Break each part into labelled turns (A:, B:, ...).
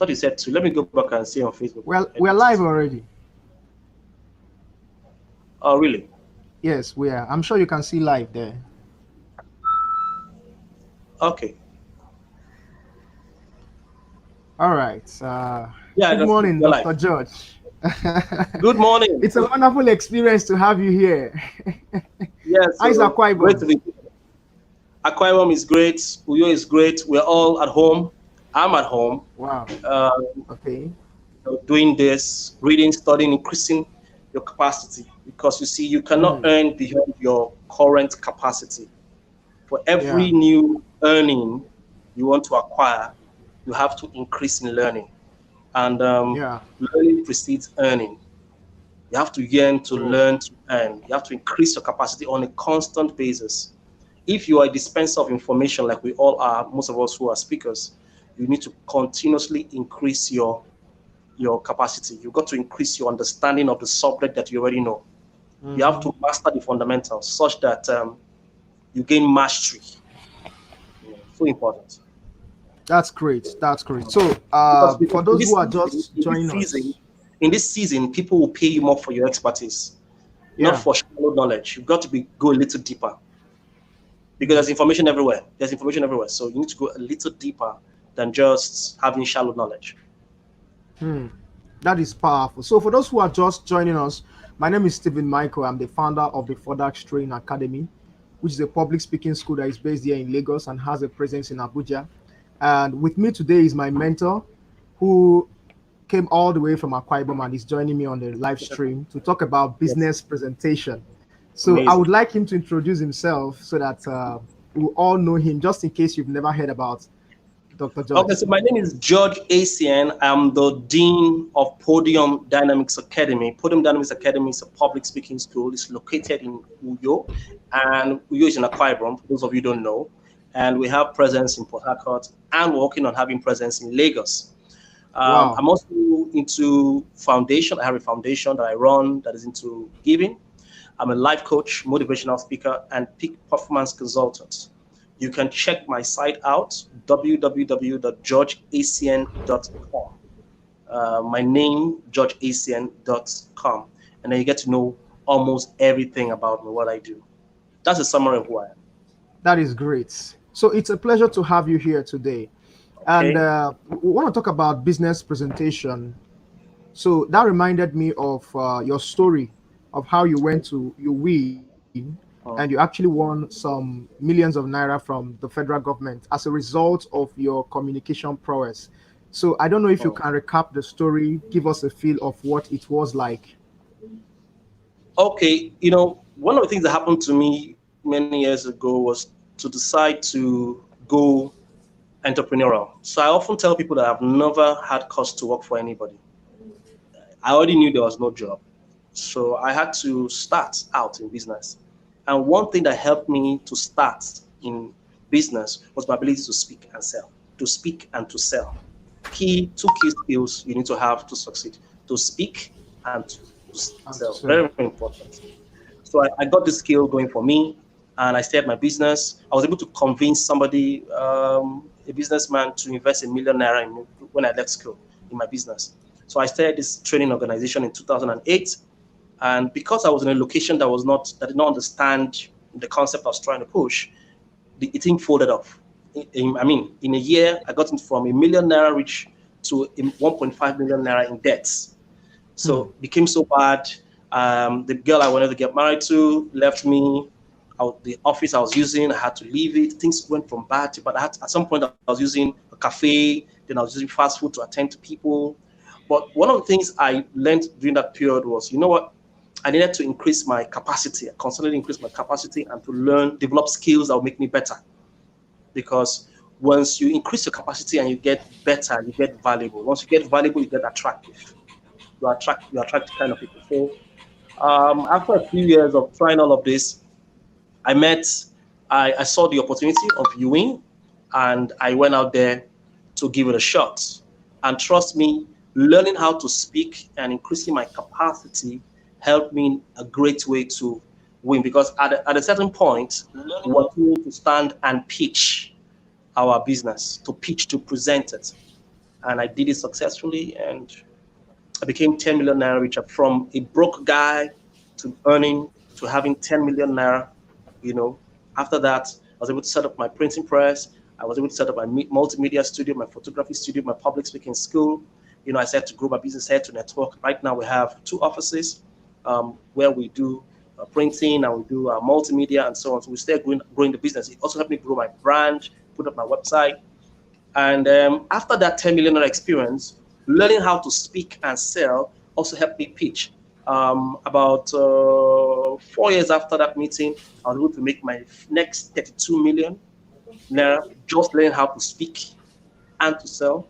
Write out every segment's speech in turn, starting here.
A: thought you said two. Let me go back and see on Facebook.
B: Well,
A: I
B: we're live
A: noticed.
B: already.
A: Oh, really?
B: Yes, we are. I'm sure you can see live there.
A: Okay.
B: All right.
A: Yeah, I
B: Good
A: can see
B: morning,
A: you're live.
B: Dr. George.
A: Good morning.
B: It's a wonderful experience to have you here.
A: Yeah,
B: How is
A: so great
B: Aquaibon?
A: to be here. Aquarium is great. Uyo is great. We're all at home. I'm at home.
B: Wow.
A: Uh,
B: Okay.
A: Doing this, reading, studying, increasing your capacity because you see, you cannot
B: Mm,
A: earn beyond your current capacity. For
B: yeah.
A: every new earning you want to acquire, you have to increase in learning. And
B: Yeah.
A: learning precedes earning. You have to yearn to
B: Oh,
A: learn to earn. You have to increase your capacity on a constant basis. If you are a dispenser of information, like we all are, most of us who are speakers, you need to continuously increase your capacity. You've got to increase your understanding of the subject that you already know. You have
B: mm-hmm.
A: to master the fundamentals such that you gain mastery. So important.
B: That's great. That's great. So,
A: Because
B: for those who are just
A: in this
B: joining
A: season,
B: us,
A: people will pay you more for your expertise, not
B: yeah.
A: for shallow knowledge. You've got to go a little deeper because
B: Mm,
A: there's information everywhere. There's information everywhere. So you need to go a little deeper than just having shallow knowledge.
B: hmm. That is powerful. So, for those who are just joining us, my name is Stephen Michael. I'm the founder of the Fodax Training Academy, which is a public speaking school that is based here in Lagos and has a presence in Abuja. And with me today is my mentor, who came all the way from Akwa Ibom and is joining me on the live stream to talk about
A: Yes,
B: business presentation. So I
A: amazing.
B: would like him to introduce himself so that we all know him, just in case you've never heard about Dr.
A: Okay,
B: George.
A: so my name is George Essien. I'm the Dean of Podium Dynamics Academy. Podium Dynamics Academy is a public speaking school. It's located in Uyo, and Uyo is in Akwa Ibom, for those of you who don't know. And we have presence in Port Harcourt, and we're working on having presence in Lagos.
B: Wow.
A: I'm also into foundation. I have a foundation that I run that is into giving. I'm a life coach, motivational speaker, and peak performance consultant. You can check my site out, www.georgeacn.com. My name, georgeacn.com. And then you get to know almost everything about me, what I do. That's a summary of who I am.
B: That is great. So it's a pleasure to have you here today. And
A: Okay?
B: we want to talk about business presentation. So that reminded me of your story of how you went to you win and you actually
A: Uh,
B: won some millions of naira from the federal government as a result of your communication prowess. So I don't know if you
A: uh.
B: can recap the story, give us a feel of what it was like.
A: Okay, one of the things that happened to me many years ago was to decide to go entrepreneurial. So I often tell people that I've never had cause to work for anybody. I already knew there was no job. So I had to start out in business. And one thing that helped me to start in business was my ability to speak and sell, to speak and to sell. Two key skills you need to have to succeed: to speak and to sell.
B: And to
A: Very, very
B: sell.
A: important. So I got this skill going for me, and I started my business. I was able to convince somebody, a businessman, to invest a 1 million naira in me when I left school in my business. So I started this training organization in 2008, and because I was in a location that did not understand the concept I was trying to push, the thing folded off. In a year, I got into from a 1 million naira reach to 1.5 million naira in debts.
B: Hmm.
A: So it became so bad. The girl I wanted to get married to left me. The office I was using, I had to leave it. Things went from bad to bad. At some point, I was using a cafe, then I was using fast food to attend to people. But one of the things I learned during that period was, you know what? I needed to increase my capacity, constantly increase my capacity, and to learn, develop skills that will make me better. Because once you increase your capacity and you get better, you get valuable. Once you get valuable, you get attractive. You attract kind of people. So after a few years of trying all of this, I met, I saw the opportunity of viewing, and I went out there to give it a shot. And trust me, learning how to speak and increasing my capacity helped me in a great way to win. Because at a certain point, we were told to stand and pitch our business, to pitch, to present it. and I did it successfully, and I became 10 million naira richer from a broke guy to earning to having 10 million naira. You know, after that, I was able to set up my printing press. I was able to set up my multimedia studio, my photography studio, my public speaking school. You know, I said to grow my business, I had to network. Right now, we have 2 offices where we do printing and we do multimedia and so on. So we still growing the business. It also helped me grow my brand, put up my website, and after that 10 million experience, learning how to speak and sell also helped me pitch. About 4 years after that meeting, I was able to make my next 32 million naira just learning how to speak and to sell.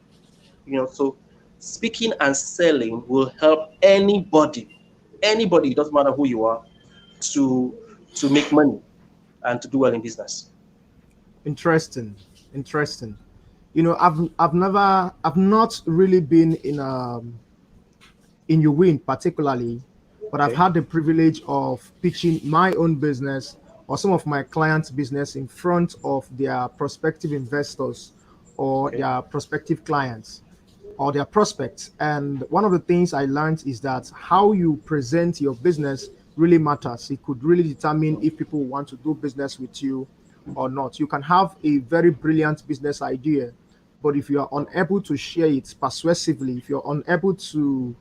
A: You know, so speaking and selling will help anybody, it doesn't matter who you are, to make money and to do well in business.
B: Interesting, interesting. I've not really been in your win particularly, but I've
A: Okay.
B: had the privilege of pitching my own business or some of my clients' business in front of their prospective investors or
A: Okay.
B: their prospective clients or their prospects. And one of the things I learned is that how you present your business really matters. It could really determine if people want to do business with you or not. You can have a very brilliant business idea, but if you are unable to share it persuasively, if you're unable to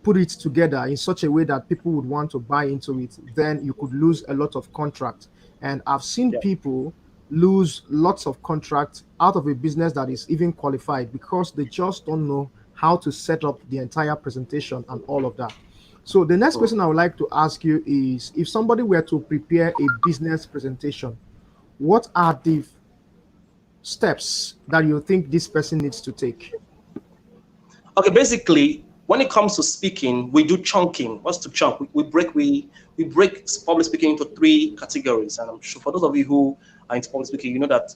B: put it together in such a way that people would want to buy into it, then you could lose a lot of contract. And I've seen
A: Yeah.
B: people lose lots of contracts out of a business that is even qualified because they just don't know how to set up the entire presentation and all of that. So the next
A: Mm.
B: question I would like to ask you is, if somebody were to prepare a business presentation, what are the steps that you think this person needs to take?
A: Okay, basically, when it comes to speaking, we do chunking. What's to chunk? We break public speaking into 3 categories. And I'm sure for those of you who are into public speaking, you know that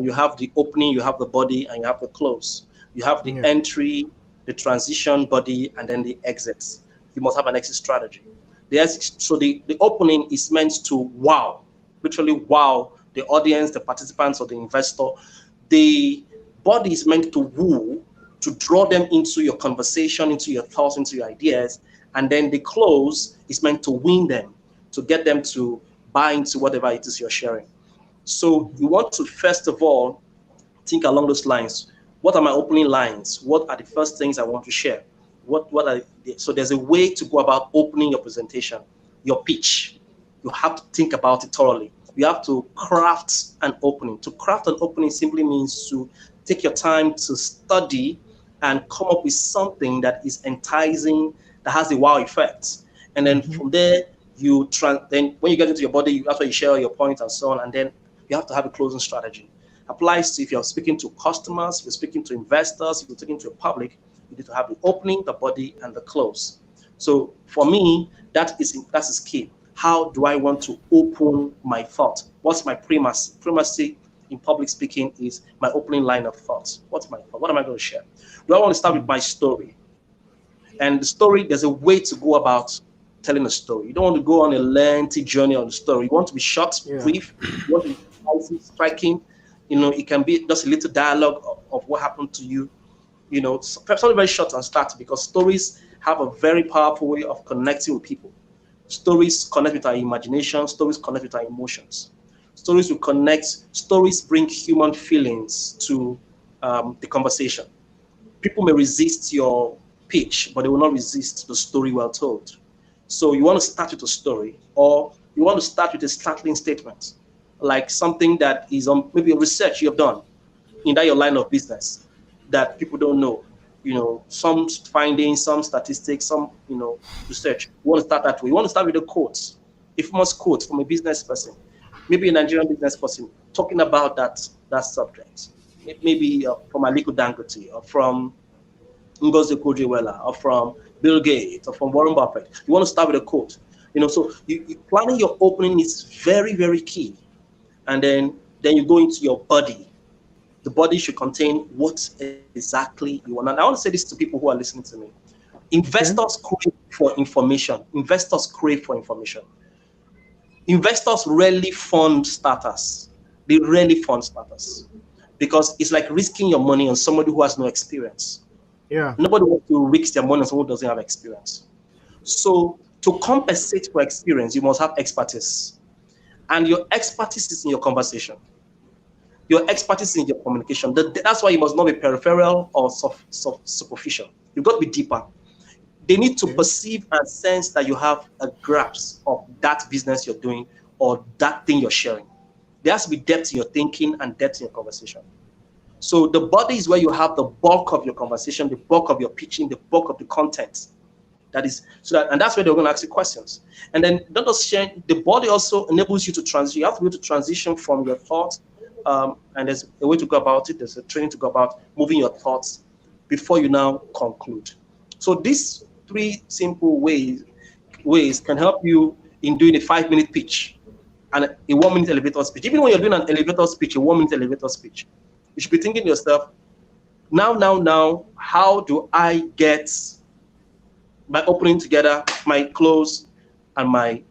A: you have the opening, you have the body, and you have the close. You have the
B: Yeah.
A: entry, the transition body, and then the exits. You must have an exit strategy. So the opening is meant to wow, literally wow the audience, the participants, or the investor. The body is meant to woo, to draw them into your conversation, into your thoughts, into your ideas. And then the close is meant to win them, to get them to buy into whatever it is you're sharing. So you want to first of all think along those lines. What are my opening lines? What are the first things I want to share? So there's a way to go about opening your presentation, your pitch. You have to think about it thoroughly. You have to craft an opening. To craft an opening simply means to take your time to study and come up with something that is enticing, that has a wow effect. And then
B: Mhm.
A: from there, then when you get into your body, that's where you share your points and so on. And then you have to have a closing strategy. Applies to if you're speaking to customers, if you're speaking to investors, if you're speaking to a public, you need to have the opening, the body, and the close. So for me, that is key. How do I want to open my thought? What's my primacy? Primacy in public speaking is my opening line of thoughts. What's my thought? What am I going to share? Do I want to start with
B: Mm.
A: my story? And the story, there's a way to go about telling a story. You don't want to go on a lengthy journey on the story. You want to be short,
B: Yeah.
A: brief. You want to be decisive, striking. You know, it can be just a little dialogue of what happened to you. You know, something very short and start, because stories have a very powerful way of connecting with people. Stories connect with our imagination. Stories connect with our emotions. Stories will connect. Stories bring human feelings to the conversation. People may resist your pitch, but they will not resist the story well told. So you want to start with a story, or you want to start with a startling statement, like something that is on maybe a research you have done in that your line of business that people don't know. You know, some findings, some statistics, some research. You want to start that way. You want to start with a quote, a famous quote from a business person, maybe a Nigerian business person talking about that subject. Maybe from Aliko Dangote, or from Ngozi Okonjo-Iweala, or from Bill Gates, or from Warren Buffett. You want to start with a quote. So planning your opening is very, very key. And then you go into your body. The body should contain what exactly you want. And I want to say this to people who are listening to me.
B: Okay.
A: Investors crave for information. Investors crave for information. Investors rarely fund starters. They rarely fund starters. because it's like risking your money on somebody who has no experience.
B: Yeah.
A: Nobody wants to risk their money on someone who doesn't have experience. So to compensate for experience, you must have expertise. And your expertise is in your conversation. Your expertise is in your communication. That's why you must not be peripheral or superficial. You've got to be deeper. They need to
B: Okay.
A: perceive and sense that you have a grasp of that business you're doing or that thing you're sharing. There has to be depth in your thinking and depth in your conversation. So the body is where you have the bulk of your conversation, the bulk of your pitching, the bulk of the content. That is so that, and that's where they're going to ask you questions. And then don't just share. The body also enables you to transition. You have to be able to transition from your thoughts, and there's a way to go about it. There's a training to go about moving your thoughts before you now conclude. So these three simple ways can help you in doing a 5-minute pitch and a 1-minute elevator speech. Even when you're doing an elevator speech, a 1-minute elevator speech, you should be thinking to yourself, now, how do I get my opening together, my close, and my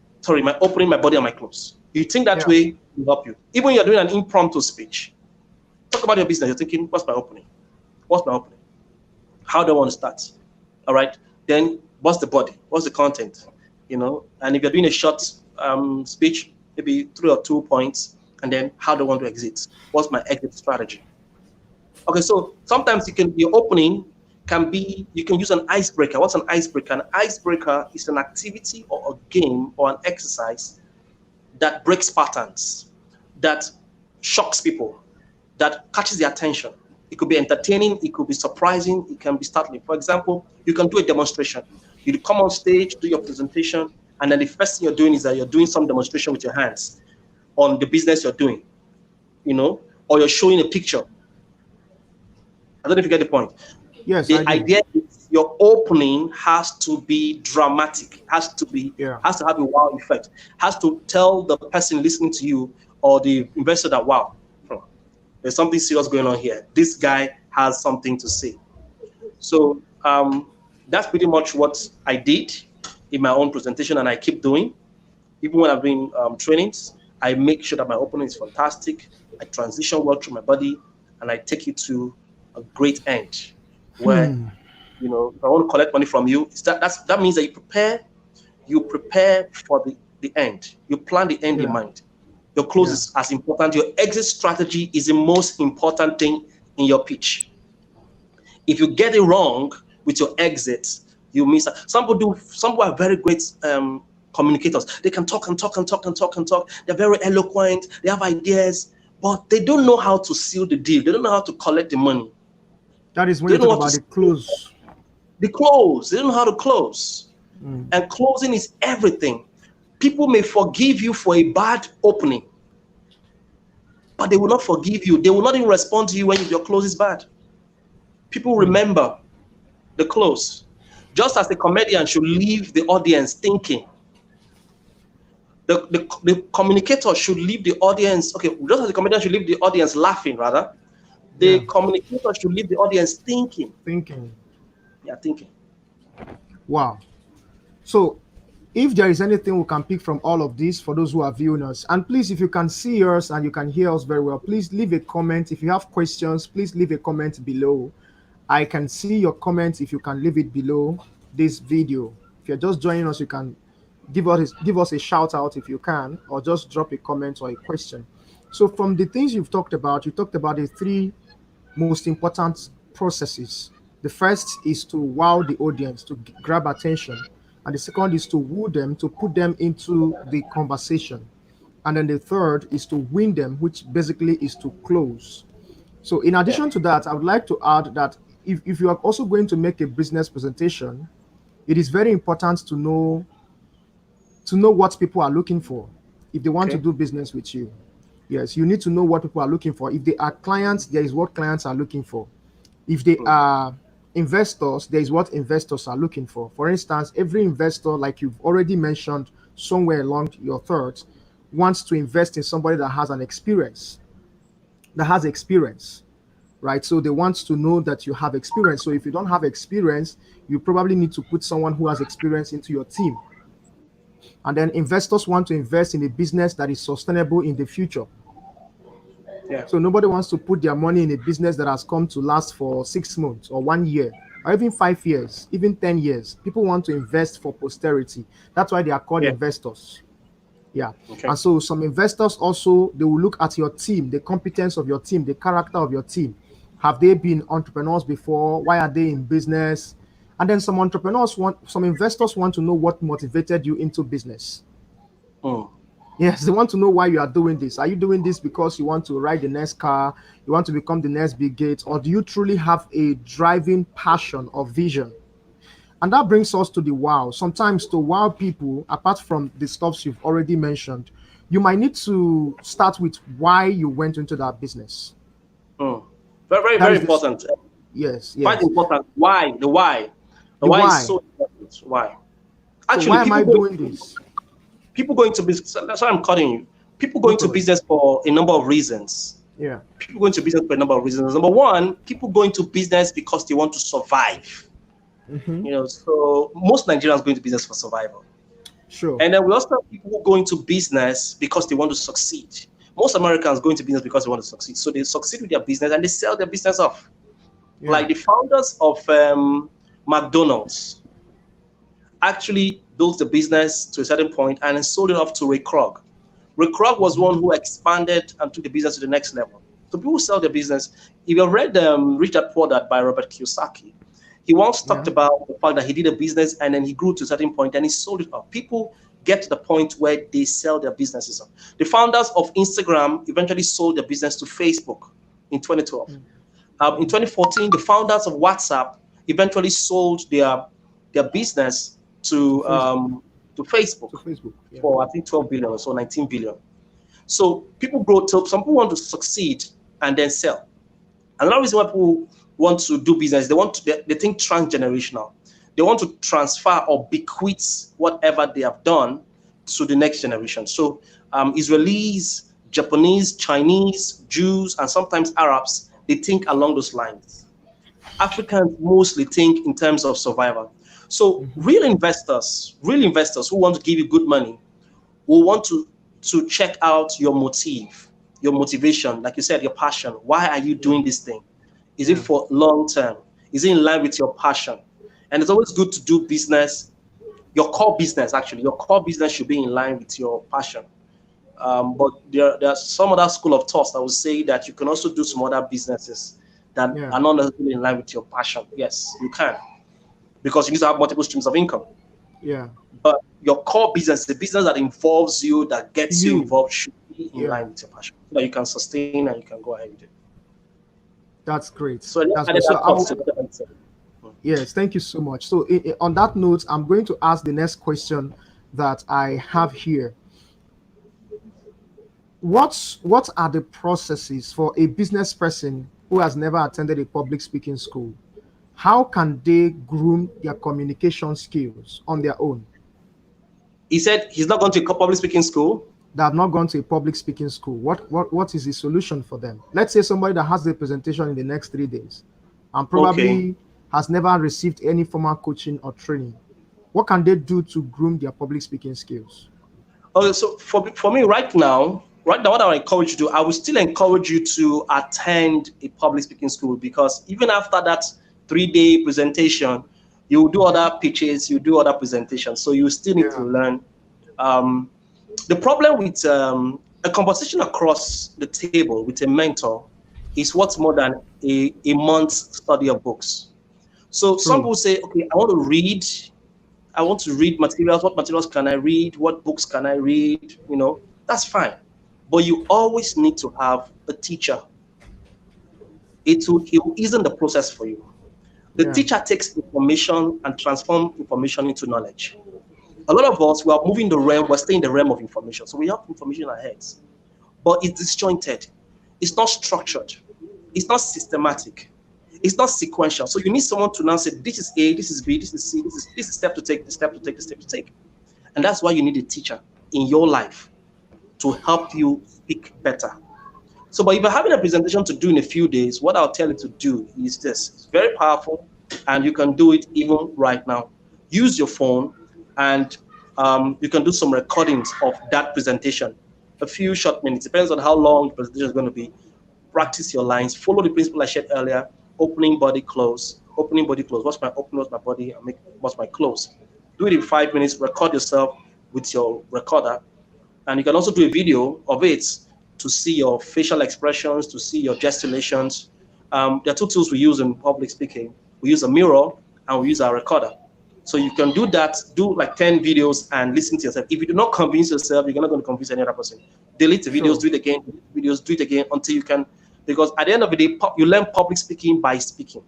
A: opening, my body, and my close. You think that
B: Yeah.
A: way will help you. Even when you're doing an impromptu speech, talk about your business. You're thinking, what's my opening? What's my opening? How do I want to start? All right. Then what's the body? What's the content? And if you're doing a short speech, maybe 3 or 2 points, and then how do I want to exit? What's my exit strategy? Okay, so sometimes your opening can be, you can use an icebreaker. What's an icebreaker? An icebreaker is an activity or a game or an exercise that breaks patterns, that shocks people, that catches their attention. It could be entertaining, it could be surprising, it can be startling. For example, you can do a demonstration. You come on stage, do your presentation, and then the first thing you're doing is that you're doing some demonstration with your hands on the business you're doing, or you're showing a picture. I don't know if you get the point.
B: Yes, I
A: The
B: do.
A: idea is your opening has to be dramatic,
B: Yeah.
A: has to have a wow effect, has to tell the person listening to you or the investor that, wow, there's something serious going on here. This guy has something to say. So that's pretty much what I did in my own presentation, and I keep doing. Even when I've been trainings, I make sure that my opening is fantastic. I transition well through my body, and I take it to a great end where,
B: Hmm.
A: if I want to collect money from you, that means that you prepare for the end. You plan the end in
B: Yeah.
A: mind. Your close
B: Yeah.
A: is as important. Your exit strategy is the most important thing in your pitch. If you get it wrong with your exit, you miss out. Some people are very great communicators. They can talk and talk and talk and talk and talk. They're very eloquent. They have ideas, but they don't know how to seal the deal. They don't know how to collect the money.
B: That is when
A: They
B: you
A: don't
B: talk
A: know how
B: about
A: to
B: the close.
A: the close. They don't know how to close.
B: Mm.
A: And closing is everything. People may forgive you for a bad opening, but they will not forgive you. They will not even respond to you when your close is bad. People
B: Mm.
A: remember the close. Just as the comedian should leave the audience thinking, the communicator should leave the audience, okay, just as the comedian should leave the audience laughing, rather,
B: Yeah.
A: the communicator should leave the audience thinking.
B: Thinking.
A: Yeah, thinking.
B: Wow. So, if there is anything we can pick from all of this for those who are viewing us, and please, if you can see us and you can hear us very well, please leave a comment. If you have questions, please leave a comment below. I can see your comments if you can leave it below this video. If you're just joining us, you can give us a shout out if you can, or just drop a comment or a question. So, from the things you've talked about, you talked about the three most important processes. The first is to wow the audience, to grab attention. And the second is to woo them, to put them into the conversation. And then the third is to win them, which basically is to close. So, in
A: Yeah.
B: addition to that, I would like to add that if you are also going to make a business presentation, it is very important to know what people are looking for if they want to
A: Okay.
B: do business with you. Yes, you need to know what people are looking for. If they are clients, there is what clients are looking for. If they
A: Hmm.
B: are investors, there is what investors are looking for. For instance, every investor, like you've already mentioned somewhere along your thoughts, wants to invest in somebody that has experience, right? So they want to know that you have experience. So if you don't have experience, you probably need to put someone who has experience into your team. And then investors want to invest in a business that is sustainable in the future.
A: Yeah.
B: So nobody wants to put their money in a business that has come to last for 6 months or 1 year or even 5 years, even 10 years. People want to invest for posterity. That's why they are called
A: Yeah.
B: investors. Yeah.
A: Okay.
B: And so some investors also, they will look at your team, the competence of your team, the character of your team. Have they been entrepreneurs before? Why are they in business? And then some investors want to know what motivated you into business.
A: Mm.
B: Yes, they want to know why you are doing this. Are you doing this because you want to ride the next car, you want to become the next big Gates, or do you truly have a driving passion or vision? And that brings us to the wow. Sometimes to wow people, apart from the stuffs you've already mentioned, you might need to start with why you went into that business.
A: Mm. Very, very,
B: That
A: very
B: is this.
A: important.
B: Yes,
A: Quite
B: yes.
A: important. Why? The why. The
B: The
A: why is
B: why.
A: so important. Why?
B: So
A: Actually,
B: why am I doing this?
A: people go into business. That's why I'm cutting you. People go
B: No
A: into
B: problem.
A: business for a number of reasons.
B: Yeah.
A: People go into business for a number of reasons. Number one, people go into business because they want to survive.
B: Mm-hmm.
A: So most Nigerians go into business for survival.
B: Sure.
A: And then we also have people who go into business because they want to succeed. Most Americans go into business because they want to succeed. So they succeed with their business and they sell their business off.
B: Yeah.
A: Like the founders of McDonald's actually built the business to a certain point and then sold it off to Ray Kroc. Ray Kroc was
B: Mm-hmm.
A: one who expanded and took the business to the next level. So people sell their business. If you read Rich Dad Poor Dad by Robert Kiyosaki, he once talked
B: Yeah.
A: about the fact that he did a business and then he grew to a certain point and he sold it off. People get to the point where they sell their businesses off. The founders of Instagram eventually sold their business to Facebook in 2012. In 2014, the founders of WhatsApp eventually sold their business
B: To
A: to
B: Facebook.
A: to Facebook
B: To Facebook. Yeah.
A: for I think 12 billion or so, 19 billion. So people grow. So some people want to succeed and then sell. Another reason why people want to do business, they think transgenerational. They want to transfer or bequeath whatever they have done to the next generation. So Israelis, Japanese, Chinese, Jews, and sometimes Arabs, they think along those lines. Africans mostly think in terms of survival. So
B: Mm-hmm.
A: real investors who want to give you good money will want to check out your motive, your motivation, like you said, your passion. Why are you
B: Yeah.
A: doing this thing? Is it
B: Yeah.
A: for long term? Is it in line with your passion? And it's always good to do business, your core business actually. Your core business should be in line with your passion. But there's some other school of thought that will say that you can also do some other businesses that
B: Yeah.
A: are not necessarily in line with your passion. Yes, you can, because you need to have multiple streams of income.
B: Yeah.
A: But your core business, the business that involves you, that gets you
B: You.
A: involved, should be in
B: Yeah.
A: line with your passion, so that you can sustain and you can go ahead with it.
B: That's great.
A: So I just
B: That's
A: added
B: great. So
A: that thought to what I said.
B: yes, thank you so much. So on that note, I'm going to ask the next question that I have here. What are the processes for a business person who has never attended a public speaking school? How can they groom their communication skills on their own?
A: He said he's not going to public speaking school.
B: They have not gone to a public speaking school. What is the solution for them? Let's say somebody that has the presentation in the next 3 days and
A: Okay.
B: probably has never received any formal coaching or training. What can they do to groom their public speaking skills?
A: Okay. So for me right now, what I encourage you to, I will still encourage you to attend a public speaking school, because even after that 3 day presentation, you will do
B: Mhm.
A: other pitches, you do other presentations. So you still need to
B: Yeah.
A: learn. Um, the problem with a conversation across the table with a mentor is what's more than a month's study of books. So some
B: True.
A: people say, okay, I want to read materials. What materials can I read? What books can I read? That's fine. But you always need to have a teacher. It will ease the process for you. The
B: Yeah.
A: teacher takes information and transform information into knowledge. A lot of us, we are moving the realm, we're staying in the realm of information. So we have information in our heads, but it's disjointed. It's not structured. It's not systematic. It's not sequential. So you need someone to now say, this is A, this is B, this is C, this is step to take, this step to take, this step to take. And that's why you need a teacher in your life to help you speak better. So, but if you're having a presentation to do in a few days, what I'll tell you to do is this. It's very powerful, and you can do it even right now. Use your phone, and you can do some recordings of that presentation. A few short minutes, depends on how long the presentation is going to be. practice your lines, follow the principle I shared earlier, opening body close, opening body close. What's my open, what's my body, and make what's my close. Do it in 5 minutes, record yourself with your recorder, and you can also do a video of it to see your facial expressions, to see your gesticulations. There are two tools we use in public speaking. We use a mirror and we use our recorder. So you can do that, do like 10 videos and listen to yourself. If you do not convince yourself, you're not going to convince any other person. Delete the videos,
B: Sure.
A: do it again, delete the videos, do it again until you can, because at the end of the day, you learn public speaking by speaking.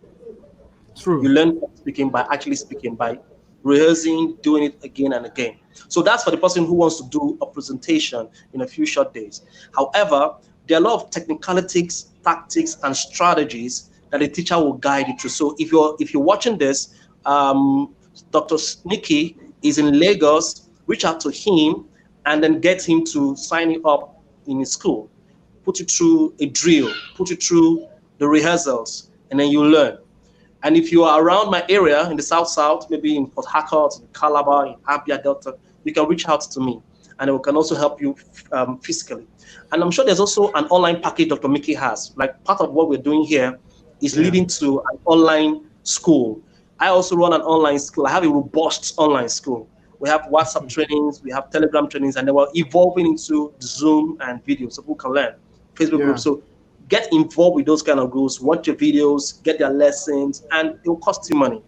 A: You
B: True.
A: learn speaking by actually speaking, by rehearsing, doing it again and again. So that's for the person who wants to do a presentation in a few short days. However, there are a lot of technicalities, tactics, and strategies that the teacher will guide you through. So if you're watching this, Dr. Nikki is in Lagos. Reach out to him and then get him to sign you up in his school. Put you through a drill, put you through the rehearsals, and then you learn. And if you are around my area in the South, maybe in Port Harcourt, in Calabar, in Abia Delta, you can reach out to me and we can also help you physically. And I'm sure there's also an online package Dr. Mickey has. Like part of what we're doing here is
B: Yeah.
A: leading to an online school. I also run an online school. I have a robust online school. We have WhatsApp trainings, we have Telegram trainings, and then we're evolving into Zoom and video so people can learn. Facebook
B: Yeah.
A: groups. So get involved with those kind of groups, watch your videos, get their lessons, and it will cost you money.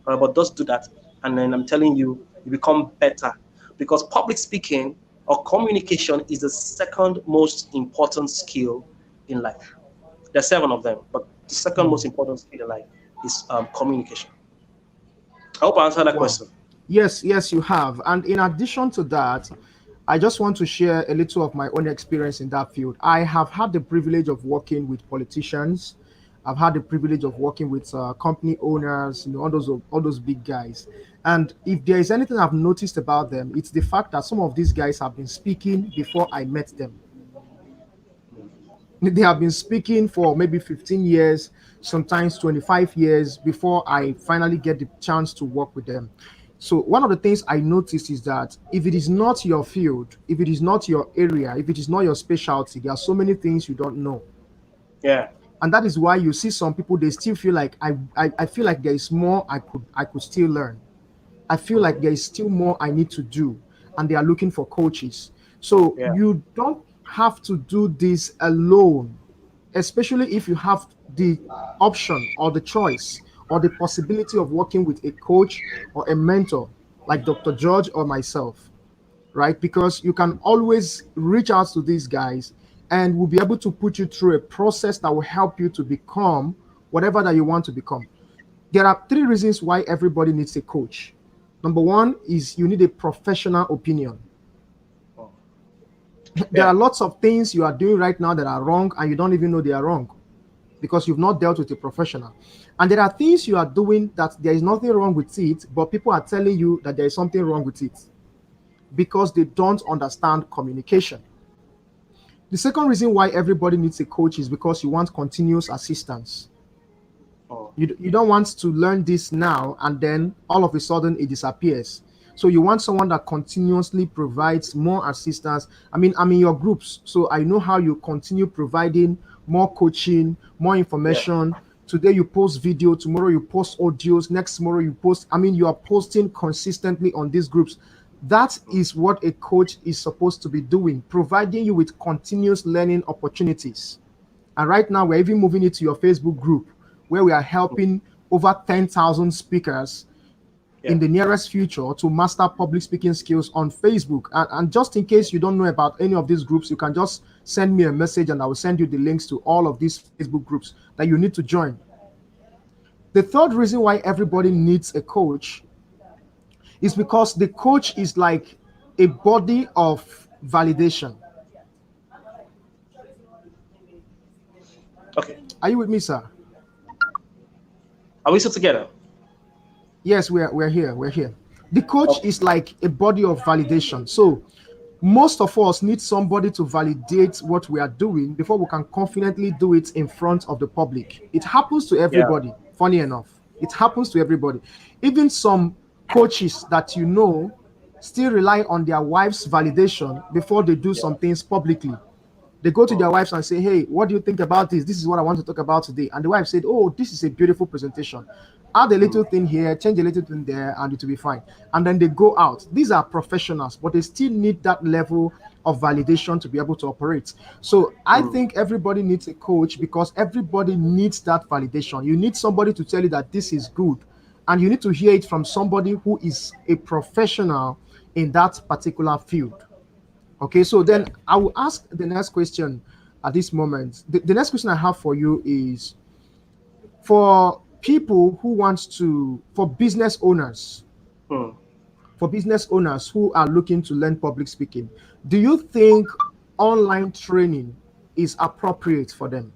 A: But just do that. And then I'm telling you, you become better. Because public speaking or communication is the second most important skill in life. There's 7 of them, but the second most important skill in life is communication. I hope I answered that
B: Wow.
A: question.
B: Yes, yes, you have. And in addition to that, I just want to share a little of my own experience in that field. I have had the privilege of working with politicians. I've had the privilege of working with company owners, all those big guys. And if there is anything I've noticed about them, it's the fact that some of these guys have been speaking before I met them. They have been speaking for maybe 15 years, sometimes 25 years before I finally get the chance to work with them. So one of the things I noticed is that if it is not your field, if it is not your area, if it is not your specialty, there are so many things you don't know.
A: Yeah,
B: And that is why you see some people, they still feel like I feel like there is more I could still learn. I feel like there is still more I need to do, and they are looking for coaches. So
A: yeah,
B: you don't have to do this alone, especially if you have the option or the choice or the possibility of working with a coach or a mentor like Dr. George or myself, right? Because you can always reach out to these guys and we'll be able to put you through a process that will help you to become whatever that you want to become. There are 3 reasons why everybody needs a coach. Number one is you need a professional opinion. There
A: yeah,
B: are lots of things you are doing right now that are wrong and you don't even know they are wrong because you've not dealt with a professional. And there are things you are doing that there is nothing wrong with it, but people are telling you that there is something wrong with it because they don't understand communication. The second reason why everybody needs a coach is because you want continuous assistance.
A: oh,
B: You don't want to learn this now and then all of a sudden it disappears. So you want someone that continuously provides more assistance. I mean, I'm in your groups, so I know how you continue providing more coaching, more
A: yeah,
B: information. Today you post video, tomorrow you post audios, next tomorrow you post. I mean, you are posting consistently on these groups. That is what a coach is supposed to be doing, providing you with continuous learning opportunities. And right now, we're even moving it to your Facebook group where we are helping over 10,000 speakers
A: yeah.
B: in the nearest future to master public speaking skills on Facebook. And just in case you don't know about any of these groups, you can just send me a message and I will send you the links to all of these Facebook groups that you need to join. The third reason why everybody needs a coach is because the coach is like a body of validation.
A: Okay.
B: Are you with me, sir?
A: Are we still together?
B: Yes, we're here. We're here. The coach
A: Okay.
B: is like a body of validation. So most of us need somebody to validate what we are doing before we can confidently do it in front of the public. It happens to
A: Yeah,
B: everybody, funny enough. It happens to everybody. Even some coaches that you know still rely on their wife's validation before they do
A: yeah,
B: some things publicly. They go to their wives and say, hey, what do you think about this? This is what I want to talk about today. And the wife said, oh, this is a beautiful presentation. Add a little thing here, change a little thing there, and it will be fine. And then they go out. These are professionals, but they still need that level of validation to be able to operate. So I think everybody needs a coach, because everybody needs that validation. You need somebody to tell you that this is good, and you need to hear it from somebody who is a professional in that particular field. Okay, so then I will ask the next question at this moment. The next question I have for you is, for people who want to,
A: Hmm.
B: for business owners who are looking to learn public speaking, do you think online training is appropriate for them?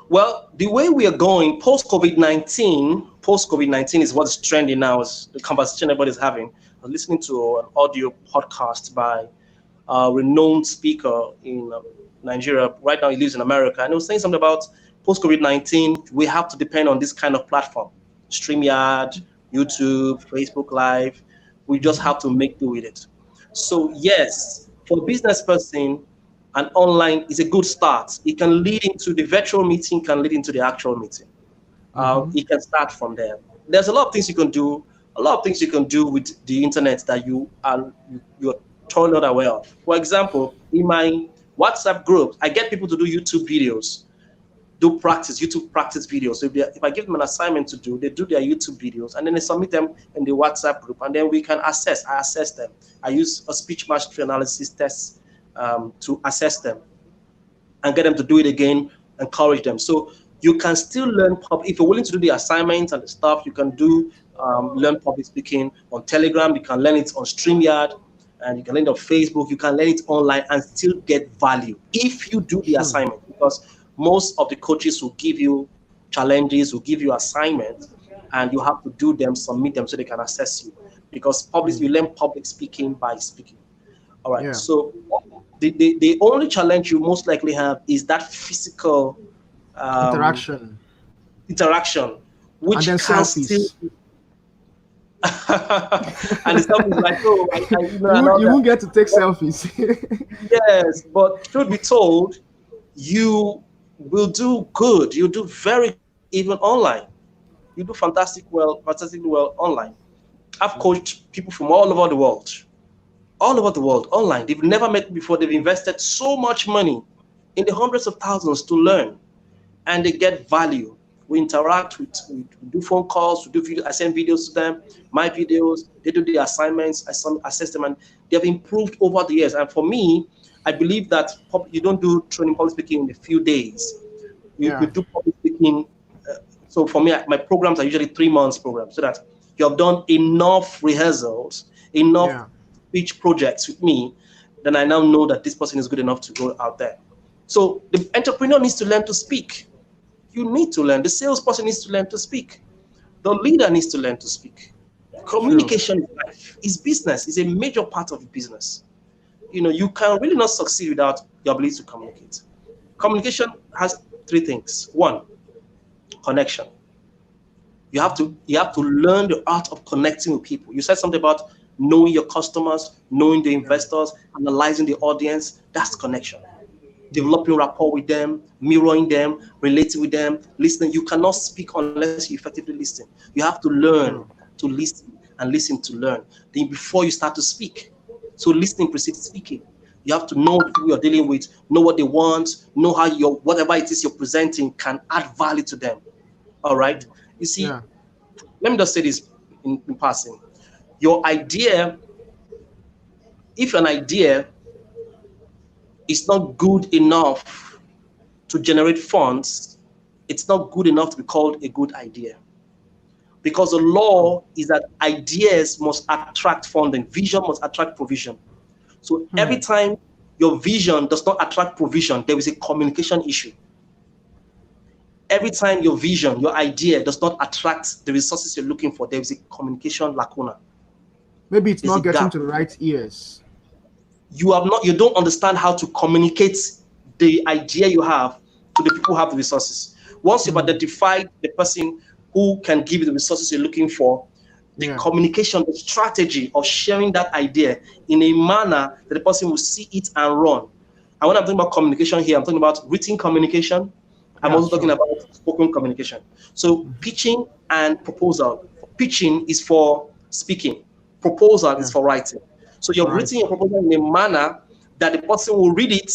A: Well, the way we are going post COVID-19 is what's trending now. Is the conversation everybody's having. I was listening to an audio podcast by a renowned speaker in Nigeria. Right now, he lives in America, and he was saying something about post-COVID-19. We have to depend on this kind of platform: StreamYard, YouTube, Facebook Live. We just have to make do with it. So yes, for a business person, an online is a good start. It can lead into the virtual meeting, can lead into the actual meeting.
B: Mm-hmm.
A: You can start from there. There's a lot of things you can do. A lot of things you can do with the internet that you're totally not aware of. For example, in my WhatsApp group, I get people to do YouTube videos, YouTube practice videos. So if I give them an assignment to do, they do their YouTube videos and then they submit them in the WhatsApp group, and then we can assess. I assess them. I use a speech mastery analysis test to assess them and get them to do it again, encourage them. So you can still learn if you're willing to do the assignments and the stuff. You can do learn public speaking on Telegram. You can learn it on StreamYard, and you can learn it on Facebook. You can learn it online and still get value if you do the
B: Sure.
A: assignment, because most of the coaches will give you challenges, will give you assignments, and you have to do them, submit them so they can assess you. Because you learn public speaking by speaking. All right.
B: Yeah.
A: So the only challenge you most likely have is that physical
B: Interaction.
A: interaction,
B: And
A: which
B: then
A: can still
B: selfies.
A: and the stuff is like, oh,
B: You won't get to take selfies.
A: yes, but truth be told, you will do good. You do very good even online. You do fantastically well online. I've coached people from all over the world online. They've never met me before. They've invested so much money in the hundreds of thousands to learn, and they get value. We interact we do phone calls, we do video. I send videos to them, my videos. They do the assignments. I assess them, and they have improved over the years. And for me, I believe that you don't do training public speaking in a few days. You do public speaking. So for me, my programs are usually 3 months programs, so that you have done enough rehearsals, enough speech projects with me, then I now know that this person is good enough to go out there. So the entrepreneur needs to learn to speak. You need to learn. The salesperson needs to learn to speak. The leader needs to learn to speak. Communication is life. It's business. It's a major part of the business. You can really not succeed without your ability to communicate. Communication has 3 things. 1, connection. You have to learn the art of connecting with people. You said something about knowing your customers, knowing the investors, analyzing the audience. That's connection. Developing rapport with them, mirroring them, relating with them, listening. You cannot speak unless you effectively listen. You have to learn to listen and listen to learn. Then before you start to speak. So listening precedes speaking. You have to know the people you're dealing with, know what they want, know how whatever it is you're presenting can add value to them. All right. You see, let me just say this in passing. Your idea, if an idea is not good enough to generate funds, it's not good enough to be called a good idea. Because the law is that ideas must attract funding, vision must attract provision. So every time your vision does not attract provision, there is a communication issue. Every time your vision, your idea does not attract the resources you're looking for, there is a communication lacuna.
B: Maybe it's not getting to the right ears.
A: You don't understand how to communicate the idea you have to the people who have the resources. Once you've identified the person who can give you the resources you're looking for, the communication, the strategy of sharing that idea in a manner that the person will see it and run. And when I'm talking about communication here, I'm talking about written communication. I'm
B: Yeah,
A: also talking
B: sure.
A: about spoken communication. So pitching and proposal. Pitching is for speaking. Proposal
B: Yeah,
A: is for writing. So you're
B: right.
A: writing your proposal in a manner that the person will read it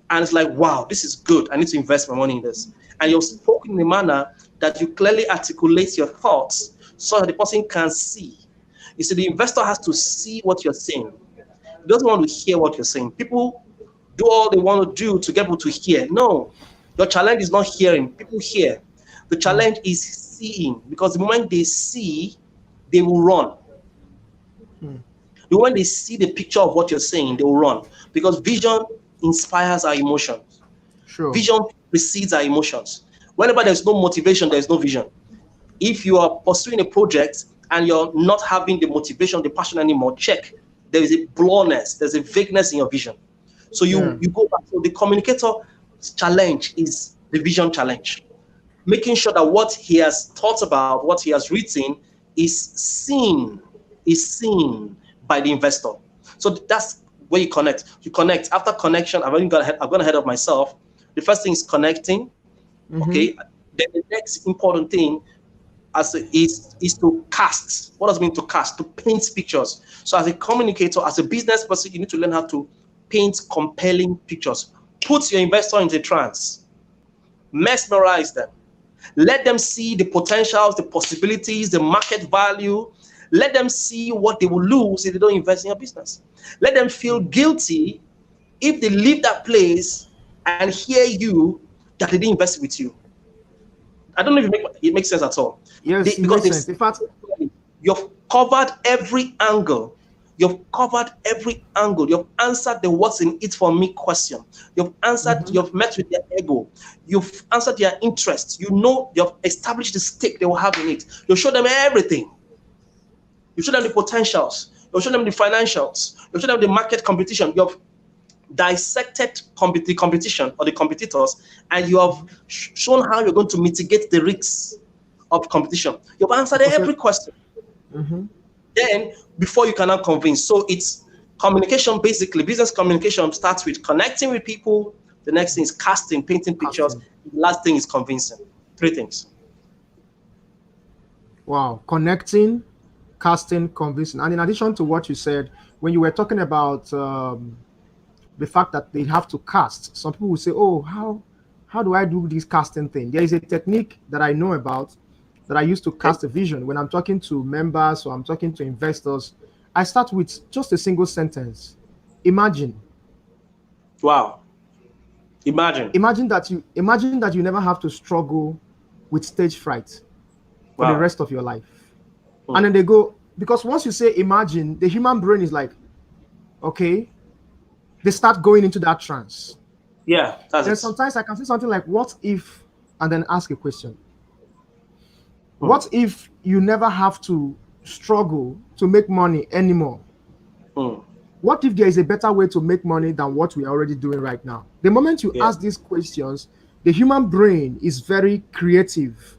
A: and it's like, wow, this is good. I need to invest my money in this. And you're spoken in a manner that you clearly articulate your thoughts so that the person can see. You see, the investor has to see what you're saying. He doesn't want to hear what you're saying. People do all they want to do to get people to hear. No, your challenge is not hearing. People hear. The
B: Mm,
A: challenge is seeing because the moment they see, they will run.
B: mm,
A: The moment they see the picture of what you're saying, they will run because vision inspires our emotions.
B: sure.
A: Vision precedes our emotions. Whenever there's no motivation, there's no vision. If you are pursuing a project and you're not having the motivation, the passion anymore, check. There is a blurriness, there's a vagueness in your vision. So
B: Yeah.
A: you go back. So the communicator challenge is the vision challenge, making sure that what he has thought about, what he has written, is seen, by the investor. So that's where you connect. You connect. After connection, I've gone ahead of myself. The first thing is connecting.
B: Mm-hmm.
A: Okay. Then the next important thing is to cast. What does it mean to cast? To paint pictures. So as a communicator, as a business person, you need to learn how to paint compelling pictures. Put your investor into trance. Mesmerize them. Let them see the potentials, the possibilities, the market value. Let them see what they will lose if they don't invest in your business. Let them feel guilty if they leave that place and hear you that they didn't invest with you. I don't know if it makes sense at all.
B: Yes, it
A: Because
B: makes sense. In fact,
A: you've covered every angle. You've covered every angle. You've answered the what's in it for me question. You've answered,
B: mhm.
A: you've met with their ego. You've answered their interests. You know, you've established the stake they will have in it. You show them everything. You show them the potentials. You show them the financials. You show them the market competition. You've dissected the competition or the competitors, and you have shown how you're going to mitigate the risks of competition. You've answered
B: Because
A: every question.
B: mhm,
A: Then, before you cannot convince, so it's communication basically. Business communication starts with connecting with people. The next thing is casting, painting pictures.
B: casting.
A: The last thing is convincing. Three things.
B: Wow, connecting, casting, convincing. And in addition to what you said, when you were talking about the fact that they have to cast, some people will say, "Oh, how do I do this casting thing?" There is a technique that I know about that I use to
A: Okay.
B: cast a vision. When I'm talking to members or I'm talking to investors, I start with just a single sentence. Imagine.
A: Wow. Imagine.
B: Imagine that you never have to struggle with stage fright for the
A: Wow.
B: rest of your life. And
A: Hmm.
B: then they go, because once you say imagine, the human brain is like, okay, they start going into that trance.
A: Yeah, that's
B: Then
A: it.
B: sometimes I can say something like, what if, and then ask a question.
A: Hmm.
B: What if you never have to struggle to make money anymore?
A: Hmm.
B: What if there is a better way to make money than what we are already doing right now? The moment you
A: Yeah.
B: ask these questions, the human brain is very creative.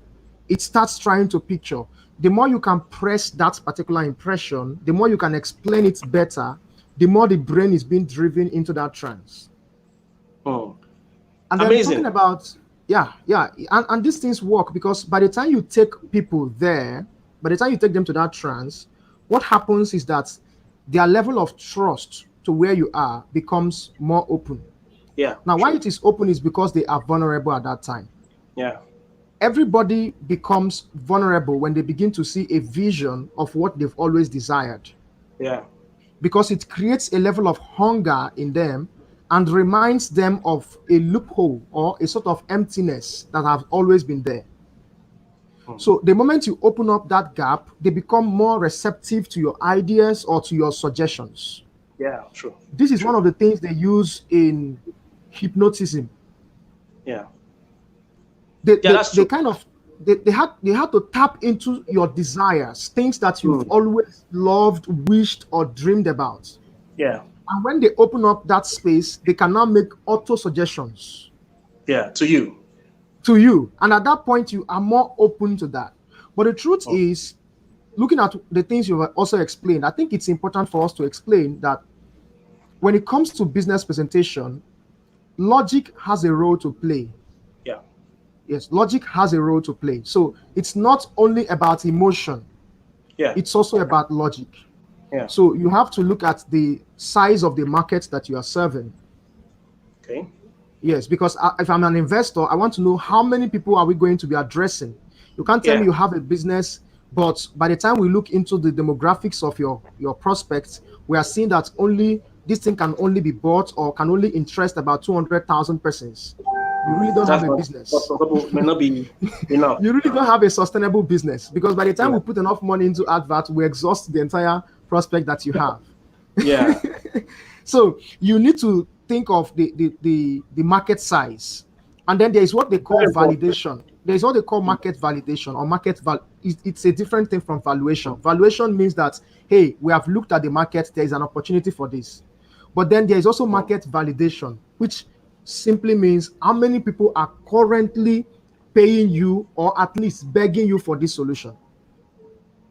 B: It starts trying to picture. The more you can press that particular impression, the more you can explain it better, the more the brain is being driven into that trance.
A: Hmm.
B: And then talking
A: Amazing.
B: about, yeah, and these things work because by the time you take people there, by the time you take them to that trance, what happens is that their level of trust to where you are becomes more open.
A: Yeah.
B: Now, why
A: True.
B: it is open is because they are vulnerable at that time.
A: Yeah.
B: Everybody becomes vulnerable when they begin to see a vision of what they've always desired
A: Yeah.
B: because it creates a level of hunger in them and reminds them of a loophole or a sort of emptiness that have always been there.
A: Hmm.
B: So the moment you open up that gap, they become more receptive to your ideas or to your suggestions.
A: Yeah. True.
B: This is one
A: True.
B: of the things they use in hypnotism.
A: Yeah.
B: they
A: Yeah,
B: they,
A: that's
B: they
A: true.
B: kind of they had to tap into your desires, things that you've
A: Hmm.
B: always loved, wished, or dreamed about.
A: Yeah.
B: And when they open up that space, they can now make auto suggestions
A: Yeah. To you.
B: to you. And at that point, you are more open to that. But the truth
A: Hmm.
B: is, looking at the things you've also explained, I think it's important for us to explain that when it comes to business presentation, logic has a role to play.
A: Yeah.
B: Yes, logic has a role to play. So it's not only about emotion,
A: Yeah.
B: it's also about logic.
A: Yeah.
B: So you have to look at the size of the market that you are serving.
A: Okay.
B: Yes, because if I'm an investor, I want to know how many people are we going to be addressing. You can't tell me
A: Yeah.
B: you have a business, but by the time we look into the demographics of your prospects, we are seeing that only this thing can only be bought or can only interest about 200,000 persons. You really don't have
A: That's
B: a
A: not for
B: business.
A: some people may not be enough.
B: You really don't have a sustainable business, because by the time
A: Yeah.
B: we put enough money into advert, we exhaust the entire prospect that you have.
A: Yeah.
B: So you need to think of the market size, and then there is what they call
A: Very important.
B: validation. There is what they call market validation or market it's a different thing from valuation. Valuation means that, hey, we have looked at the market, there is an opportunity for this. But then there is also market validation, which simply means how many people are currently paying you or at least begging you for this solution.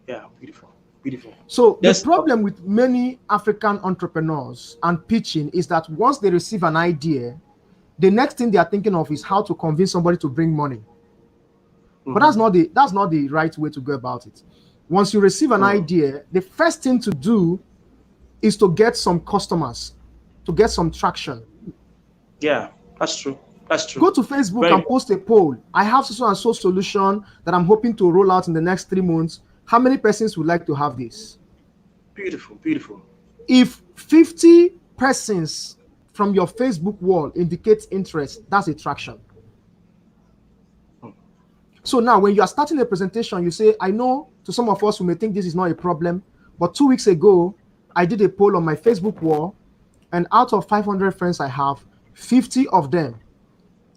A: Yeah. Beautiful. Beautiful.
B: So the
A: There's
B: problem with many African entrepreneurs and pitching is that once they receive an idea, the next thing they are thinking of is how to convince somebody to bring money. But
A: mm-hmm.
B: that's not the right way to go about it. Once you receive an idea, the first thing to do is to get some customers, to get some traction.
A: Yeah. That's true. That's true.
B: Go to Facebook
A: Very
B: and post a poll. I have so and so solution that I'm hoping to roll out in the next 3 months. How many persons would like to have this?
A: beautiful. Beautiful.
B: If 50 persons from your Facebook wall indicate interest, that's a traction. So now when you are starting a presentation, you say, I know to some of us who may think this is not a problem, but 2 weeks ago, I did a poll on my Facebook wall, and out of 500 friends I have, 50 of them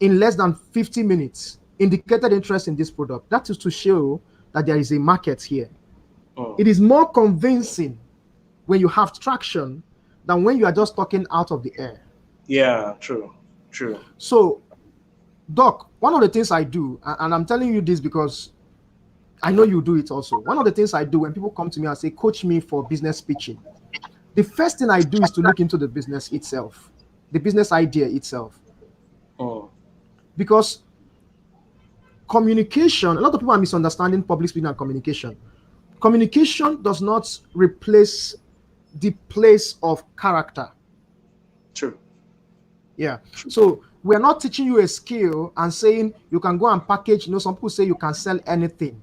B: in less than 50 minutes indicated interest in this product. That is to show that there is a market here. It is more convincing when you have traction than when you are just talking out of the air.
A: Yeah, true. True.
B: So, Doc, one of the things I do, and I'm telling you this because I know you do it also. One of the things I do when people come to me and say, coach me for business pitching, the first thing I do is to look into the business itself, the business idea itself. Because communication, a lot of people are misunderstanding public speaking and communication. Communication does not replace the place of character.
A: True.
B: Yeah. So we're not teaching you a skill and saying you can go and package. Some people say you can sell anything.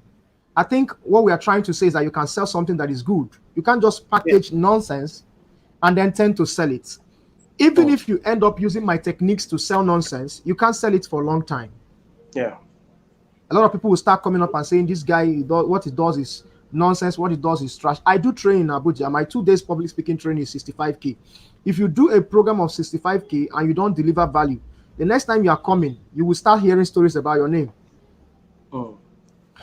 B: I think what we are trying to say is that you can sell something that is good. You can't just package nonsense and then tend to sell it. Even if you end up using my techniques to sell nonsense, you can't sell it for a long time.
A: Yeah.
B: A lot of people will start coming up and saying this guy, what he does is nonsense, what he does is trash. I do train in Abuja. My 2 days public speaking training is 65K. If you do a program of 65K and you don't deliver value, the next time you are coming, you will start hearing stories about your name.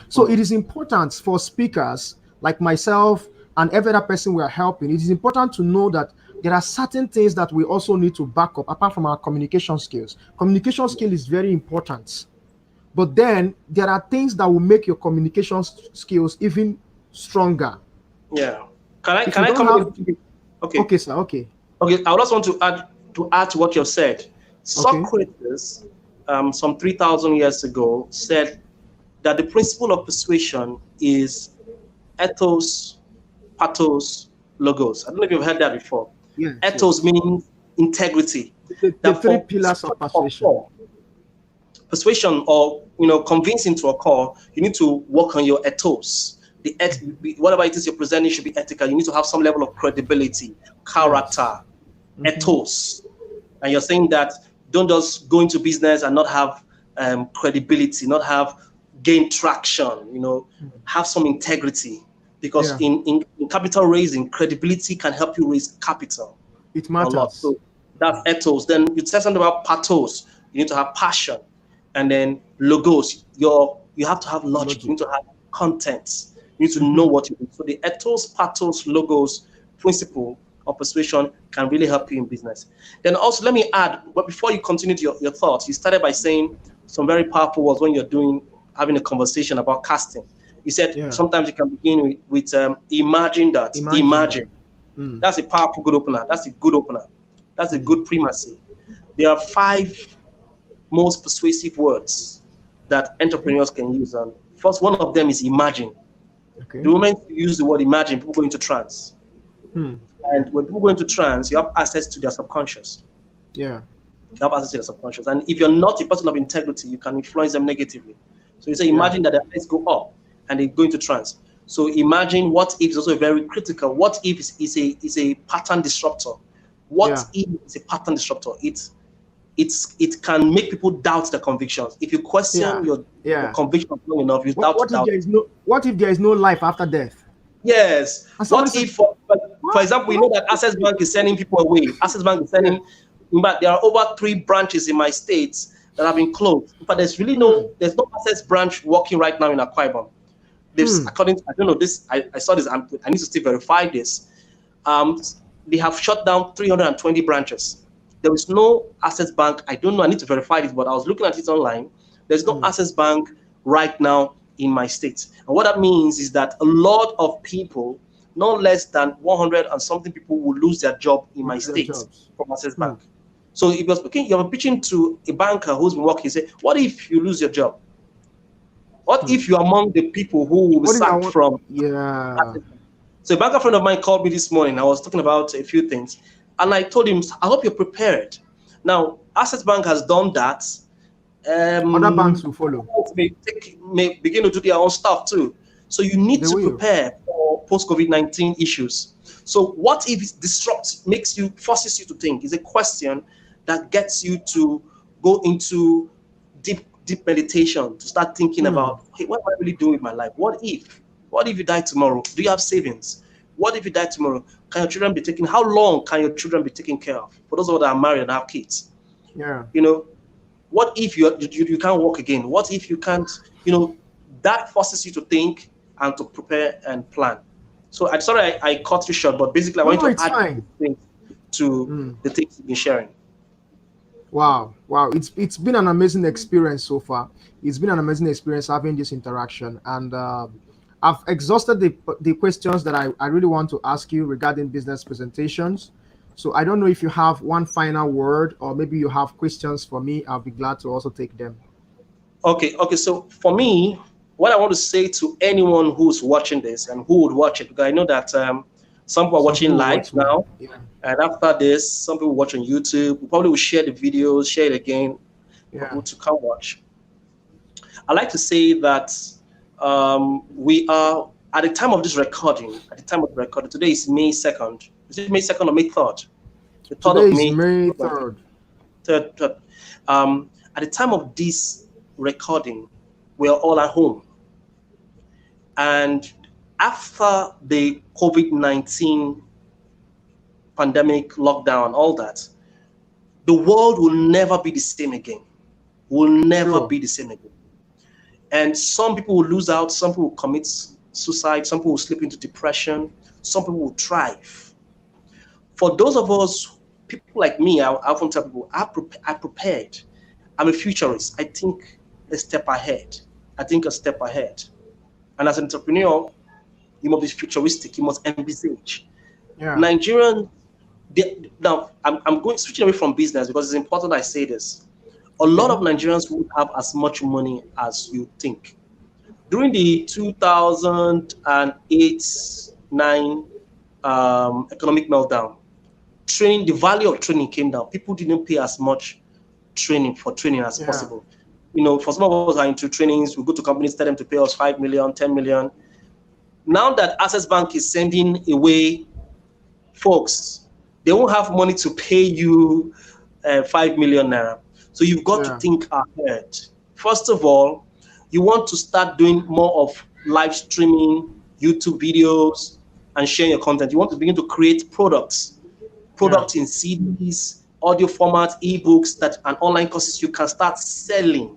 B: So it is important for speakers like myself and every other person we are helping. It is important to know that there are certain things that we also need to back up apart from our communication skills. Communication skill is very important. But then there are things that will make your communication skills even stronger.
A: Yeah. Can I come in? Okay.
B: Okay, sir. Okay.
A: Okay. I just want to add to what you've said. Socrates, some 3,000 years ago, said that the principle of persuasion is ethos, pathos, logos. I don't know if you've heard that before.
B: Yes,
A: ethos means integrity.
B: The 3 pillars of persuasion.
A: Persuasion, or convincing to a call, you need to work on your ethos. Whatever it is you're presenting should be ethical. You need to have some level of credibility, character, ethos. And you're saying that don't just go into business and not have credibility, not have gain traction. Have some integrity, because in capital raising, credibility can help you raise capital.
B: It matters.
A: A lot. So that's ethos. Then you said something about pathos. You need to have passion. And then logos, you have to have logic. You need to have content. You need to know what you do. So the ethos, pathos, logos principle of persuasion can really help you in business. Then also, let me add, but before you continue your thoughts, you started by saying some very powerful words when you're having a conversation about casting. You said sometimes you can begin with imagine that. Imagine. That's a powerful good opener. That's a good opener. That's a good primacy. there are five most persuasive words that
B: Okay.
A: entrepreneurs can use. And first, one of them is imagine. The
B: Okay.
A: moment you use the word imagine, people go into trance.
B: Hmm.
A: And when people go into trance, you have access to their subconscious.
B: Yeah.
A: You have access to their subconscious. And if you're not a person of integrity, you can influence them negatively. So you say,
B: Yeah.
A: imagine that their eyes go up and they go into trance. So imagine what if is also very critical. What if is a pattern disruptor? What
B: Yeah.
A: if is a pattern disruptor? It can make people doubt their convictions. If you question
B: Yeah.
A: your
B: Yeah.
A: convictions long enough, you
B: What
A: start to
B: what if
A: doubt.
B: there is no what if there is no life after death?
A: Yes.
B: And somebody
A: What
B: says,
A: if, for
B: what?
A: example, you know that Access Bank is sending people away. Access Bank is
B: Yeah.
A: sending, but there are over 3 branches in my states that have been closed. But
B: Hmm.
A: there's no Access branch working right now in Akwa Ibom. There's,
B: Hmm.
A: according to, I don't know this, I saw this, I need to still verify this. Um, they have shut down 320 branches. There is no Access Bank. I don't know. I need to verify this, but I was looking at it online. There's no
B: Hmm.
A: Access Bank right now in my state. And what that means is that a lot of people, no less than 100 and something people, will lose their job in my
B: Lose their
A: state
B: jobs.
A: from Access
B: Hmm.
A: Bank. So if you're pitching to a banker who's been working, you say, what if you lose your job? What
B: Hmm.
A: if you're among the people who will be
B: What if I
A: sacked
B: want?
A: from
B: Yeah.
A: Access Bank? So a banker friend of mine called me this morning. I was talking about a few things, and I told him, I hope you're prepared. Now, Access Bank has done that.
B: Other banks will
A: Other
B: follow.
A: banks may begin to do their own stuff too. So you need
B: They
A: to
B: will.
A: prepare for post-COVID-19 issues. So what if it disrupts, forces you to think? Is a question that gets you to go into deep meditation, to start thinking
B: Hmm.
A: about, hey, what am I really doing with my life? What if? What if you die tomorrow? Do you have savings? What if you die tomorrow? Can your children be taken? How long can your children be taken care of? For those of us that are married and have kids,
B: Yeah.
A: you know, what if you can't walk again? What if you can't, that forces you to think and to prepare and plan. So I'm sorry I cut you short, but basically I
B: No,
A: want
B: no,
A: to
B: it's
A: add
B: fine.
A: things to
B: Hmm.
A: the things you've been sharing.
B: Wow, wow! It's been an amazing experience so far. It's been an amazing experience having this interaction, and I've exhausted the questions that I really want to ask you regarding business presentations. So I don't know if you have one final word, or maybe you have questions for me. I'll be glad to also take them.
A: Okay. So for me, what I want to say to anyone who's watching this and who would watch it, because I know that some people are
B: Some
A: watching
B: people will
A: live
B: watch me.
A: now,
B: Yeah,
A: and after this, some people watch on YouTube. We probably will share the videos, share it again for
B: yeah.
A: people to come watch. I like to say that we are at the time of this recording. At the time of the recording, today is May 2nd. Is it May 2nd or May 3rd? The 3rd
B: Today
A: of
B: is
A: May.
B: May 3rd.
A: Third. At the time of this recording, we are all at home, and after the COVID-19 pandemic lockdown, all that, the world will never be the same again. Will never
B: Sure.
A: be the same again. And some people will lose out, some people will commit suicide, some people will slip into depression, some people will thrive. For those of us, people like me, I often tell people, I prepared. I'm a futurist. I think a step ahead. I think a step ahead. And as an entrepreneur, you must be futuristic, you must envisage.
B: Yeah.
A: Nigerian, now I'm going switching away from business because it's important I say this. A lot
B: Okay.
A: of Nigerians won't have as much money as you think. During the 2008 9 economic meltdown, the value of training came down. People didn't pay as much for training as
B: Yeah.
A: possible. For some of us who are into trainings, we go to companies, tell them to pay us 5 million, 10 million. Now that Access Bank is sending away folks, they won't have money to pay you 5 million naira. So you've got to
B: Yeah.
A: think ahead. First of all, you want to start doing more of live streaming, YouTube videos, and sharing your content. You want to begin to create
B: Yeah.
A: products in CDs, audio formats, ebooks, and online courses you can start selling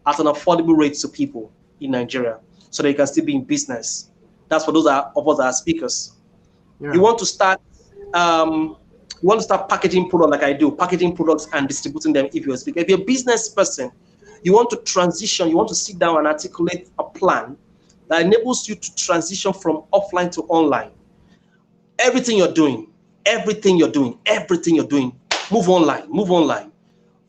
A: at an affordable rate to people in Nigeria so that you can still be in business. That's for those of us that are speakers. You
B: Yeah.
A: want to start packaging products like I do, packaging products and distributing them if you're a speaker. If you're a business person, you want to transition, you want to sit down and articulate a plan that enables you to transition from offline to online. Everything you're doing, move online.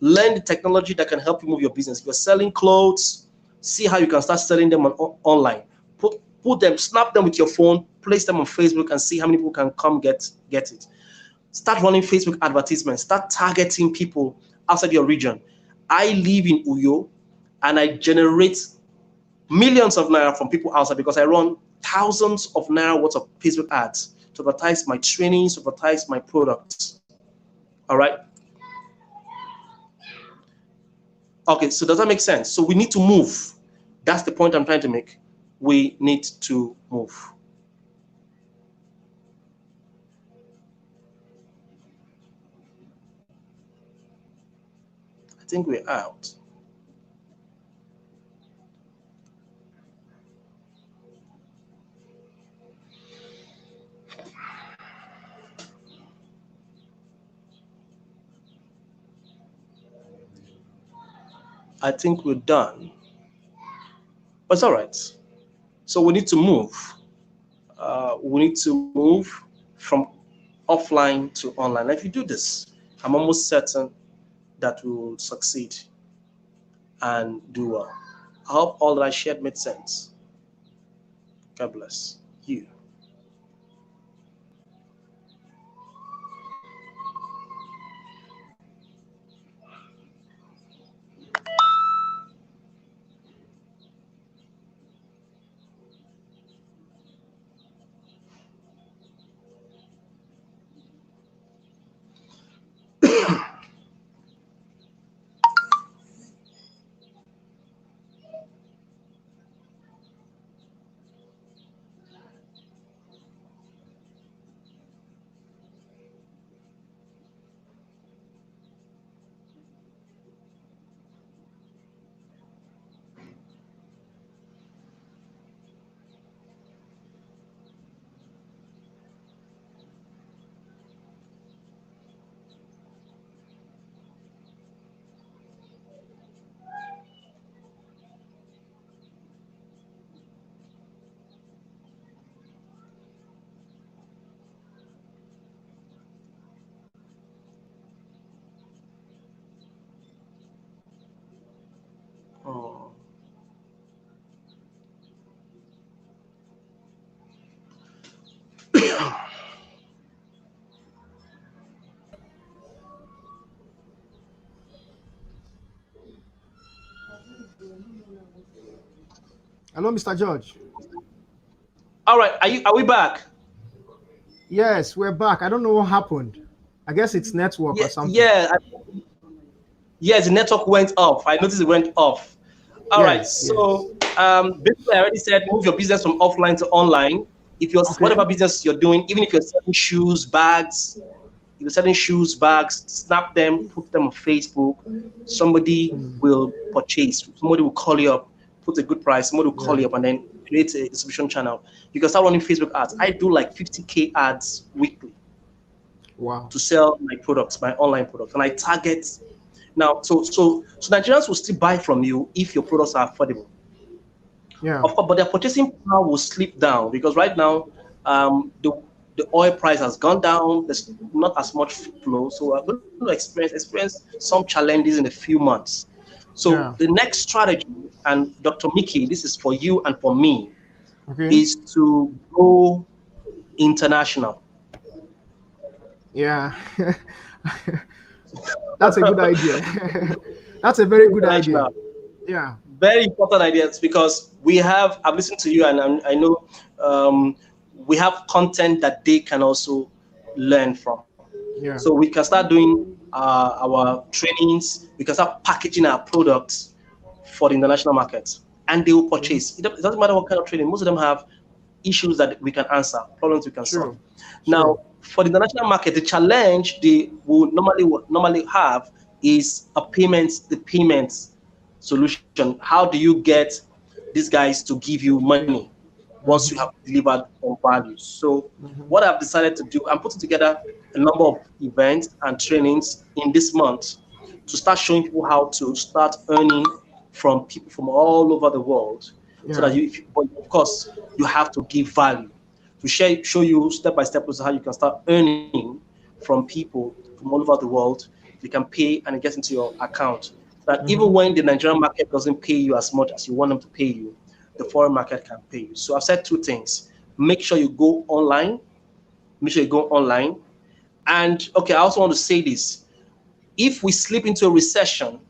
A: Learn the technology that can help you move your business. If you're selling clothes, see how you can start selling them online. Put them, snap them with your phone, place them on Facebook, and see how many people can come get it. Start running Facebook advertisements. Start targeting people outside your region. I live in Uyo, and I generate millions of naira from people outside because I run thousands of naira worth of Facebook ads to advertise my trainings, to advertise my products. All right. Okay, so does that make sense? So we need to move. That's the point I'm trying to make. We need to move. I think we're out. I think we're done. But it's all right. So we need to move. We need to move from offline to online. If you do this, I'm almost certain that we will succeed and do well. I hope all that I shared made sense. God bless you. Oh.
B: Hello, Mr. George.
A: All right, are we back?
B: Yes, we're back. I don't know what happened. I guess it's network or
A: Yeah,
B: something.
A: yeah, yes. The network went off. I noticed it went off. All right,
B: Yes, yes.
A: so basically, I already said move your business from offline to online. If you're
B: Okay.
A: whatever business you're doing, even if you're selling shoes, bags, if you're selling shoes, bags, snap them, put them on Facebook. Somebody
B: Hmm.
A: will purchase. Somebody will call you up, put a good price. Somebody will call
B: Yeah.
A: you up, and then create a distribution channel. You can start running Facebook ads. I do like 50K ads weekly
B: Wow.
A: to sell my products, my online products, and I target now. So Nigerians will still buy from you if your products are affordable.
B: Yeah.
A: Of course, but their purchasing power will slip down because right now the oil price has gone down. There's not as much flow, so we're going to experience some challenges in a few months. So
B: Yeah.
A: the next strategy, and Dr. Mickey, this is for you and for me,
B: Okay.
A: is to go international.
B: Yeah. That's a good idea. That's a very good idea.
A: International.
B: Yeah.
A: Very important ideas because I've listened to you and I know we have content that they can also learn from. So
B: Yeah.
A: we can start doing our trainings, we can start packaging our products for the international market, and they will
B: Okay.
A: purchase. It doesn't matter what kind of training, most of them have issues that we can answer, problems we can solve.
B: True.
A: Now,
B: True.
A: for the international market, the challenge they will normally have is the payments solution. How do you get these guys to give you money
B: Okay.
A: once you have
B: Mm-hmm.
A: delivered on value? So,
B: Mm-hmm.
A: what I've decided to do, I'm putting together a number of events and trainings in this month to start showing people how to start earning from people from all over the world so that
B: Yeah.
A: but of course, you have to give value to show you step by step how you can start earning from people from all over the world You can pay and it gets into your account. So that even
B: Mm-hmm.
A: when the Nigerian market doesn't pay you as much as you want them to pay you, the foreign market can pay you. So I've said two things. Make sure you go online. Make sure you go online. And okay, I also want to say this. If we slip into a recession,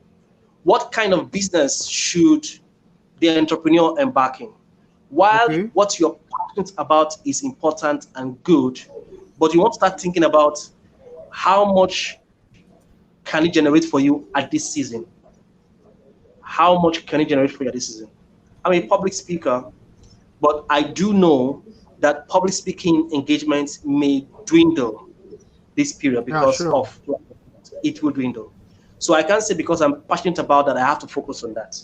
A: what kind of business should the entrepreneur embark in? While
B: Okay.
A: what you're passionate about is important and good, but you want to start thinking about how much can it generate for you at this season? How much can it generate for you at this season? I'm a public speaker, but I do know that public speaking engagements may dwindle this period
B: Yeah,
A: because
B: sure.
A: of it will dwindle. So I can't say because I'm passionate about that, I have to focus on that.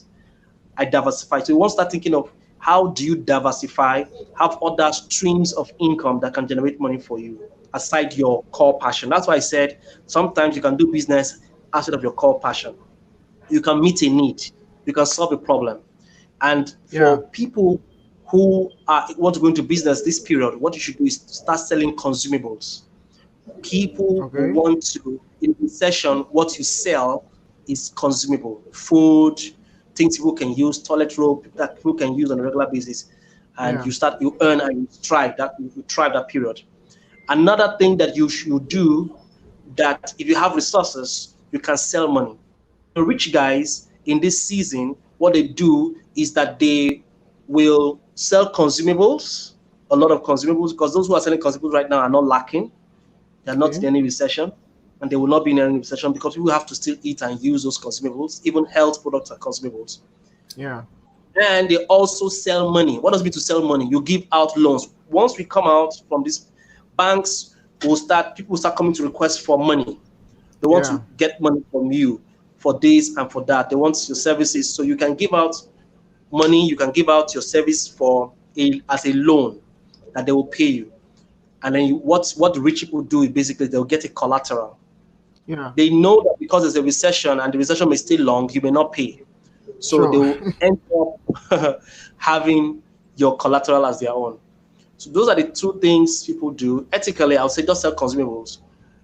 A: I diversify. So you want to start thinking of how do you diversify, have other streams of income that can generate money for you aside your core passion. That's why I said sometimes you can do business outside of your core passion. You can meet a need, you can solve a problem. And
B: Yeah.
A: for people who want to go into business this period, what you should do is start selling consumables. People
B: Okay.
A: want to, in the session, what you sell is consumable food, things people can use, toilet roll that people can use on a regular basis. And
B: Yeah.
A: you earn and you thrive that period. Another thing that you should do, that if you have resources, you can sell money. The rich guys in this season, what they do is that they will sell consumables, a lot of consumables, because those who are selling consumables right now are not lacking. They're not
B: Okay.
A: in any recession, and they will not be in any recession because people have to still eat and use those consumables. Even health products are consumables.
B: Yeah.
A: And they also sell money. What does it mean to sell money? You give out loans. Once we come out from this, banks will start, people will start coming to request for money. They want
B: Yeah.
A: to get money from you for this and for that. They want your services. So you can give out money, you can give out your service as a loan that they will pay you. And then what the rich people do is basically they'll get a collateral.
B: Yeah.
A: They know that because there's a recession and the recession may stay long, you may not pay. So they
B: Sure.
A: will end up having your collateral as their own. So those are the two things people do. Ethically, I would say just sell consumables.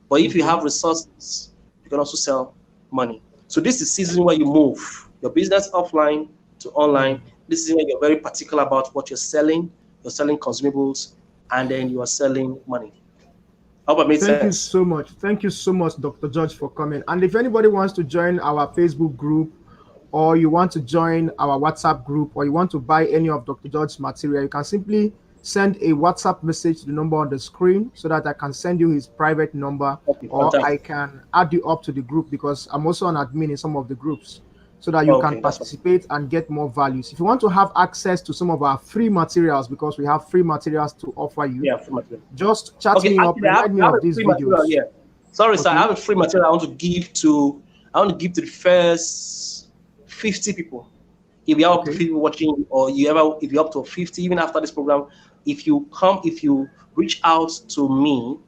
A: But if you
B: Okay.
A: have resources, you can also sell money. So this is season where you move your business offline to
B: Hmm.
A: online. This is where you're very particular about what you're selling. You're selling consumables, and then you are selling money. I hope I made
B: Thank you
A: sense.
B: so much. Thank you so much, Dr. George, for coming. And if anybody wants to join our Facebook group, or you want to join our WhatsApp group, or you want to buy any of Dr. George's material, you can simply send a WhatsApp message to the number on the screen so that I can send you his private number,
A: Okay,
B: or I
A: fantastic.
B: can add you up to the group because I'm also an admin in some of the groups so that you can
A: Okay, that's fine.
B: participate and get more values. If you want to have access to some of our free materials, because we have free materials to offer you,
A: Yeah, free material.
B: just chat
A: Okay,
B: me up,
A: actually,
B: remind me
A: I have
B: of
A: a
B: these
A: free material
B: videos.
A: here. Sorry, sir. I
B: Okay.
A: have a free material I want to give to the first 50 people. If you have up to
B: Okay.
A: 50 watching, or if you're up to 50, even after this program, if you reach out to me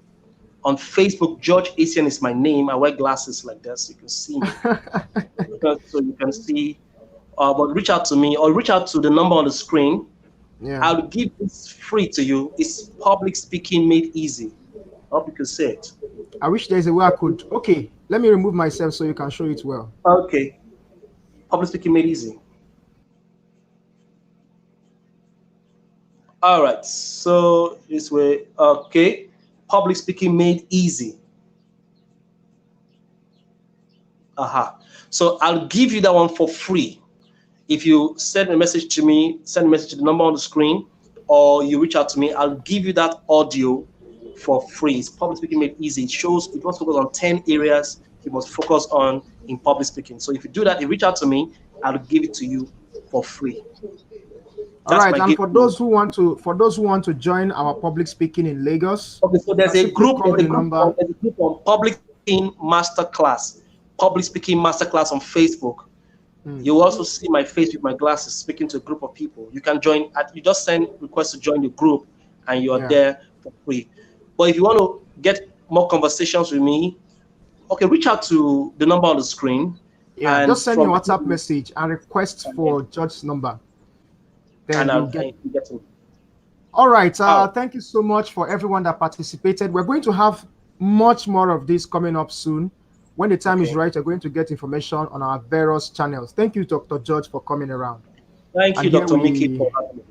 A: on Facebook, George Essien is my name. I wear glasses like this, so you can see me. So you can see, but reach out to me or reach out to the number on the screen.
B: Yeah.
A: I'll give this free to you. It's public speaking made easy. I hope you can see it.
B: I wish there's a way I could. Okay, let me remove myself so you can show it well.
A: Okay. Public speaking made easy. All right. So this way. Okay. Public speaking made easy. Aha. So I'll give you that one for free. If you send a message to me, send a message to the number on the screen, or you reach out to me, I'll give you that audio for free. It's public speaking made easy. It must focus on 10 areas you must focus on in public speaking. So if you do that, you reach out to me, I'll give it to you for free.
B: All
A: That's
B: right,
A: my
B: and
A: gift.
B: for those who want to join our public speaking in Lagos,
A: Okay, so
B: you can simply call the number.
A: there's a group on public speaking masterclass, on Facebook.
B: Hmm,
A: You will also see my face with my glasses speaking to a group of people. You can join you just send request to join the group and you are
B: yeah,
A: there for free. But if you want to get more conversations with me, okay, reach out to the number on the screen
B: yeah.
A: and
B: Just send me a
A: from
B: WhatsApp message and request for George's number. Then you'll get.
A: and you get to
B: All right.
A: all right.
B: Thank you so much for everyone that participated. We're going to have much more of this coming up soon. When the time is
A: Okay.
B: right, you're going to get information on our various channels. Thank you, Dr. George, for coming around.
A: Thank
B: And
A: you,
B: here
A: Dr. Mickey,
B: we,
A: for having me.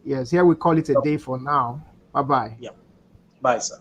B: yes, here we call it a day for now. Bye bye.
A: Yeah. Bye, sir.